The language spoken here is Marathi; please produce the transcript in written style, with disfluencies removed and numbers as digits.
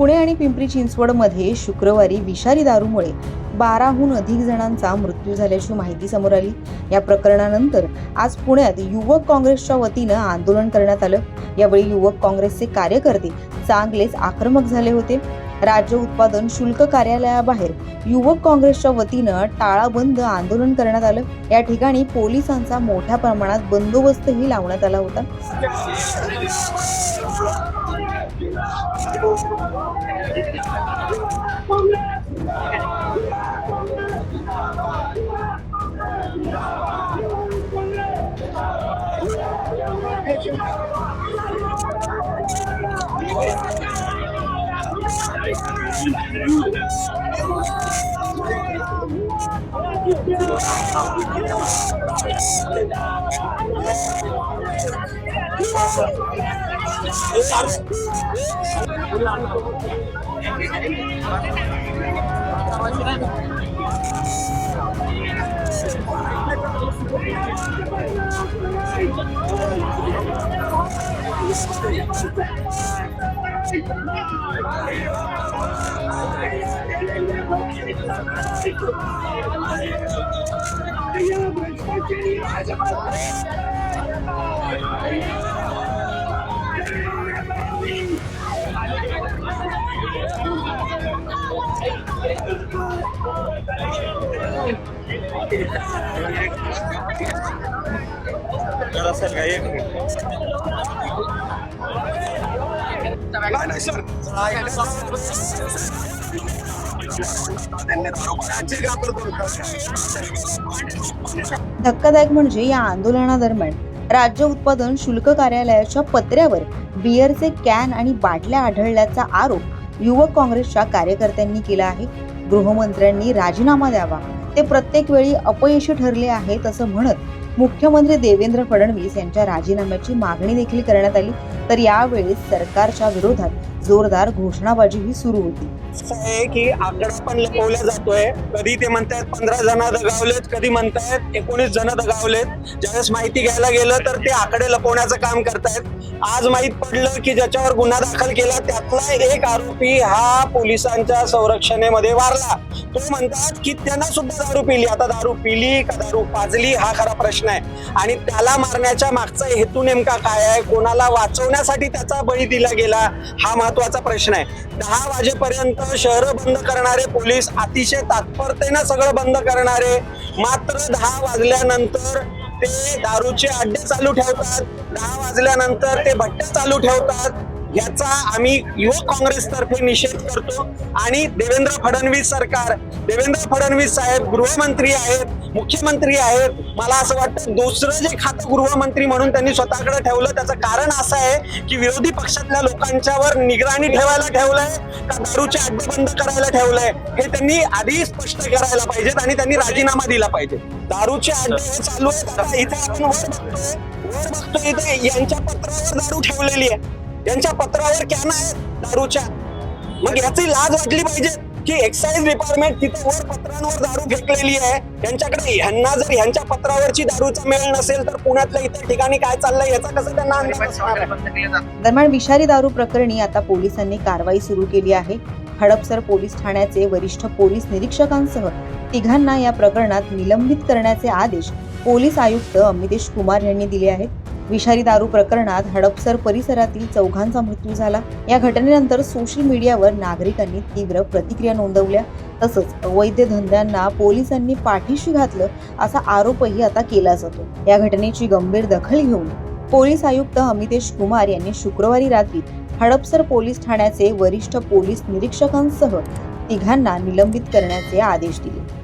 पुणे आणि पिंपरी चिंचवडमध्ये शुक्रवारी विषारी दारूमुळे 12हून अधिक जणांचा मृत्यू झाल्याची माहिती समोर आली। या प्रकरणानंतर आज पुण्यात युवक काँग्रेसच्या वतीनं आंदोलन करण्यात आलं। यावेळी युवक काँग्रेसचे कार्यकर्ते चांगलेच आक्रमक झाले होते। राज्य उत्पादन शुल्क कार्यालयाबाहेर युवक काँग्रेसच्या वतीनं टाळाबंद आंदोलन करण्यात आलं। या ठिकाणी पोलिसांचा मोठ्या प्रमाणात बंदोबस्तही लावण्यात आला होता। धक्कादायक म्हणजे या आंदोलनादरम्यान राज्य उत्पादन शुल्क कार्यालयाच्या पत्र्यावर बिअरचे कॅन आणि बाटल्या आढळल्याचा आरोप युवक काँग्रेसच्या कार्यकर्त्यांनी केला आहे। गृहमंत्र्यांनी राजीनामा द्यावा, ते प्रत्येक वेळी अपयशी ठरले आहेत असं म्हणत मुख्यमंत्री देवेंद्र फडणवीस यांच्या राजीनाम्याची मागणी देखील करण्यात आली। तर यावेळी सरकारच्या विरोधात जोरदार घोषणाबाजीही सुरू होती। की आकडा पण लपवला जातोय। कधी ते म्हणतात 15 जण दगावलेत, कधी म्हणतात 19 जण दगावलेत। ज्यावेळेस माहिती घ्यायला गेलं तर ते आकडे लपवण्याचं काम करतायत। आज माहित पडलं की ज्याच्यावर गुन्हा दाखल केला त्यातला एक आरोपी हा पोलिसांच्या संरक्षणेमध्ये वारला। तो म्हणतात की त्यांना सुद्धा दारू पिली। आता दारू पिली का दारू पाजली हा खरा प्रश्न आहे। आणि त्याला मारण्याच्या मागचा हेतू नेमका काय आहे, कोणाला वाचवण्यासाठी त्याचा बळी दिला गेला हा महत्वाचा प्रश्न आहे। 10 वाजेपर्यंत शहर बंद करणारे पोलीस, अतिशय तात्परतेने सगळं बंद करणारे, मात्र 10 वाजल्यानंतर ते दारूचे अड्डे चालू ठेवतात, 10 वाजल्यानंतर ते भट्ट्या चालू ठेवतात। याचा आम्ही युवक काँग्रेसतर्फे निषेध करतो। आणि देवेंद्र फडणवीस सरकार, देवेंद्र फडणवीस साहेब गृहमंत्री आहेत, मुख्यमंत्री आहेत। मला असं वाटतं दुसरं जे खातं गृहमंत्री म्हणून त्यांनी स्वतःकडे ठेवलं त्याचं कारण असं आहे की विरोधी पक्षातल्या लोकांच्यावर निगराणी ठेवायला ठेवलंय का दारूचे अड्डे बंद करायला ठेवलंय हे त्यांनी आधी स्पष्ट करायला पाहिजेत आणि त्यांनी राजीनामा दिला पाहिजे। दारूचे अड्डे हे चालू आहेत। इथे आपण वर बघतोय इथे यांच्या पत्रावर दारू ठेवलेली आहे, यांच्या पत्रावर कॅन आहे दारूच्या। मग याची लाज वाटली पाहिजे की एक्साइज डिपार्टमेंट तिथे वर पत्रांवर दारू फेकलेली आहे। यांच्याकडे ह्यांना जर ह्यांच्या पत्रावरची दारूचा मेळ नसेल तर पुण्यातल्या इतर ठिकाणी काय चाललंय याचा कसं त्यांना अंदाज असणार आहे। दरम्यान विषारी दारू प्रकरणी आता पोलिसांनी कारवाई सुरू केली आहे। हडपसर पोलीस ठाण्याचे वरिष्ठ पोलीस निरीक्षकांसह 3घांना या प्रकरणात निलंबित करण्याचे आदेश पोलीस आयुक्त अमितेश कुमार यांनी दिले आहेत। विषारी दारू प्रकरणात हडपसर परिसरातील 4घांचा मृत्यू झाला। या घटनेनंतर सोशल मीडियावर नागरिकांनी तीव्र प्रतिक्रिया नोंदवल्या। तसंच अवैध धंद्यांना पोलिसांनी पाठीशी घातलं असा आरोपही आता केला जातो। या घटनेची गंभीर दखल घेऊन पोलीस आयुक्त अमितेश कुमार यांनी शुक्रवारी रात्री हडपसर पोलीस ठाण्याचे वरिष्ठ पोलीस निरीक्षकांसह 3घांना निलंबित करण्याचे आदेश दिले।